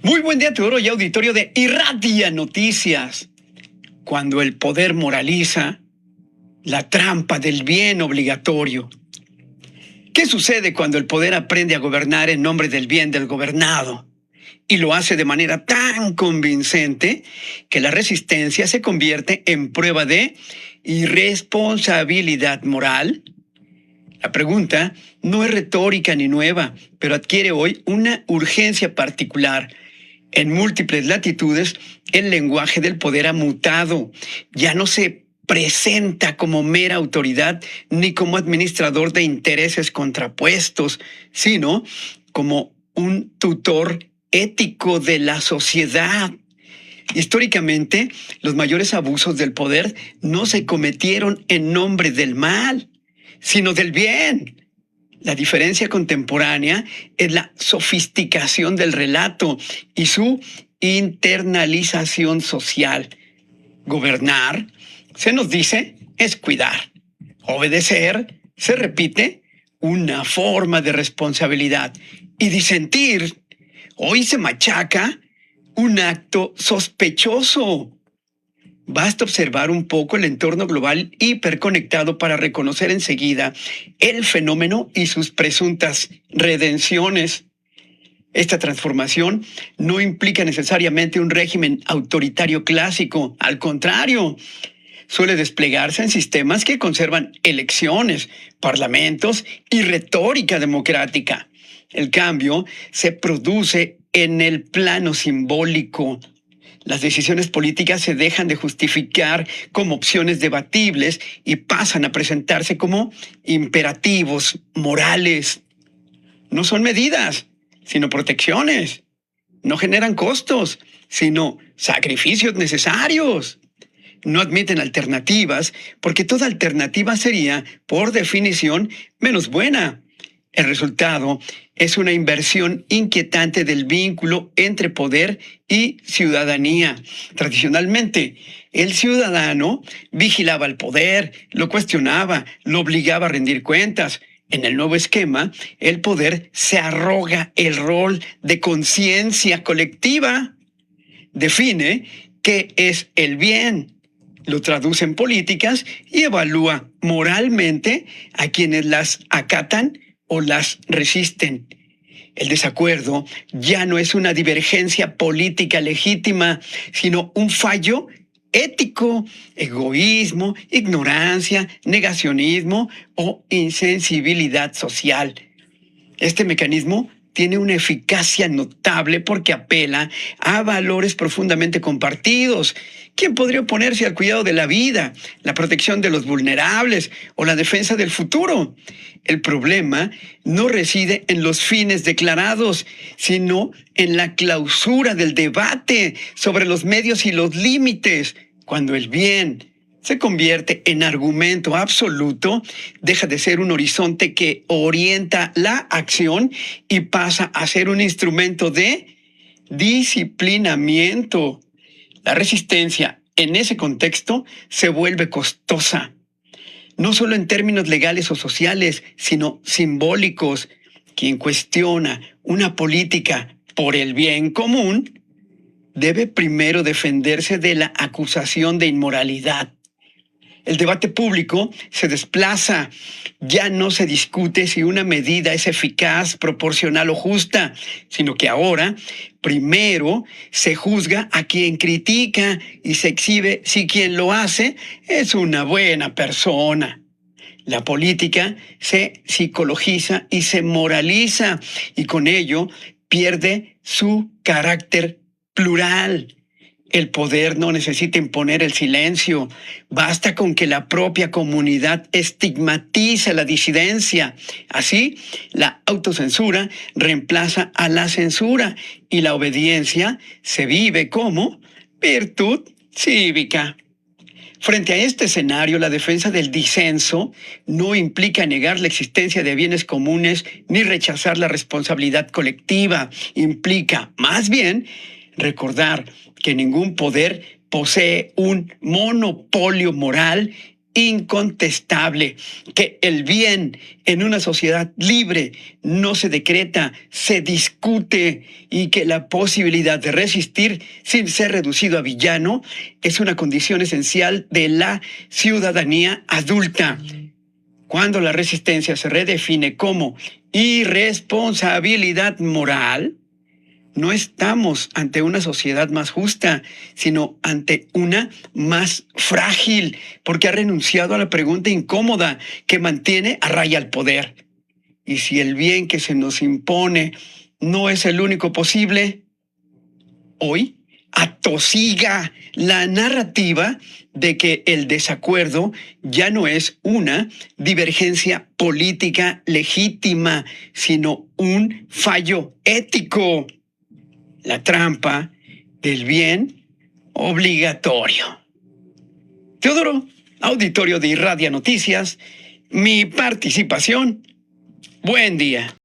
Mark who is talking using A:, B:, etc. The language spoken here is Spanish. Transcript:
A: Muy buen día, Teodoro y auditorio de Irradia Noticias. Cuando el poder moraliza, la trampa del bien obligatorio. ¿Qué sucede cuando el poder aprende a gobernar en nombre del bien del gobernado? Y lo hace de manera tan convincente que la resistencia se convierte en prueba de irresponsabilidad moral. La pregunta no es retórica ni nueva, pero adquiere hoy una urgencia particular. En múltiples latitudes, el lenguaje del poder ha mutado. Ya no se presenta como mera autoridad ni como administrador de intereses contrapuestos, sino como un tutor ético de la sociedad. Históricamente, los mayores abusos del poder no se cometieron en nombre del mal, sino del bien. La diferencia contemporánea es la sofisticación del relato y su internalización social. Gobernar, se nos dice, es cuidar. Obedecer, se repite, una forma de responsabilidad. Y disentir, hoy se machaca, un acto sospechoso. Basta observar un poco el entorno global hiperconectado para reconocer enseguida el fenómeno y sus presuntas redenciones. Esta transformación no implica necesariamente un régimen autoritario clásico, al contrario, suele desplegarse en sistemas que conservan elecciones, parlamentos y retórica democrática. El cambio se produce en el plano simbólico. Las decisiones políticas se dejan de justificar como opciones debatibles y pasan a presentarse como imperativos morales. No son medidas, sino protecciones. No generan costos, sino sacrificios necesarios. No admiten alternativas, porque toda alternativa sería, por definición, menos buena. El resultado es una inversión inquietante del vínculo entre poder y ciudadanía. Tradicionalmente, el ciudadano vigilaba al poder, lo cuestionaba, lo obligaba a rendir cuentas. En el nuevo esquema, el poder se arroga el rol de conciencia colectiva. Define qué es el bien, lo traduce en políticas y evalúa moralmente a quienes las acatan o las resisten. El desacuerdo ya no es una divergencia política legítima, sino un fallo ético, egoísmo, ignorancia, negacionismo o insensibilidad social. Este mecanismo tiene una eficacia notable porque apela a valores profundamente compartidos. ¿Quién podría oponerse al cuidado de la vida, la protección de los vulnerables o la defensa del futuro? El problema no reside en los fines declarados, sino en la clausura del debate sobre los medios y los límites. Cuando el bien se convierte en argumento absoluto, deja de ser un horizonte que orienta la acción y pasa a ser un instrumento de disciplinamiento. La resistencia en ese contexto se vuelve costosa, no solo en términos legales o sociales, sino simbólicos. Quien cuestiona una política por el bien común debe primero defenderse de la acusación de inmoralidad. El debate público se desplaza. Ya no se discute si una medida es eficaz, proporcional o justa, sino que ahora primero se juzga a quien critica y se exhibe si quien lo hace es una buena persona. La política se psicologiza y se moraliza y con ello pierde su carácter plural. El poder no necesita imponer el silencio. Basta con que la propia comunidad estigmatice la disidencia. Así, la autocensura reemplaza a la censura y la obediencia se vive como virtud cívica. Frente a este escenario, la defensa del disenso no implica negar la existencia de bienes comunes ni rechazar la responsabilidad colectiva. Implica, más bien, recordar que ningún poder posee un monopolio moral incontestable, que el bien en una sociedad libre no se decreta, se discute, y que la posibilidad de resistir sin ser reducido a villano es una condición esencial de la ciudadanía adulta. Cuando la resistencia se redefine como irresponsabilidad moral, no estamos ante una sociedad más justa, sino ante una más frágil, porque ha renunciado a la pregunta incómoda que mantiene a raya el poder. Y si el bien que se nos impone no es el único posible, hoy atosiga la narrativa de que el desacuerdo ya no es una divergencia política legítima, sino un fallo ético. La trampa del bien obligatorio. Teodoro, auditorio de Irradia Noticias, mi participación. Buen día.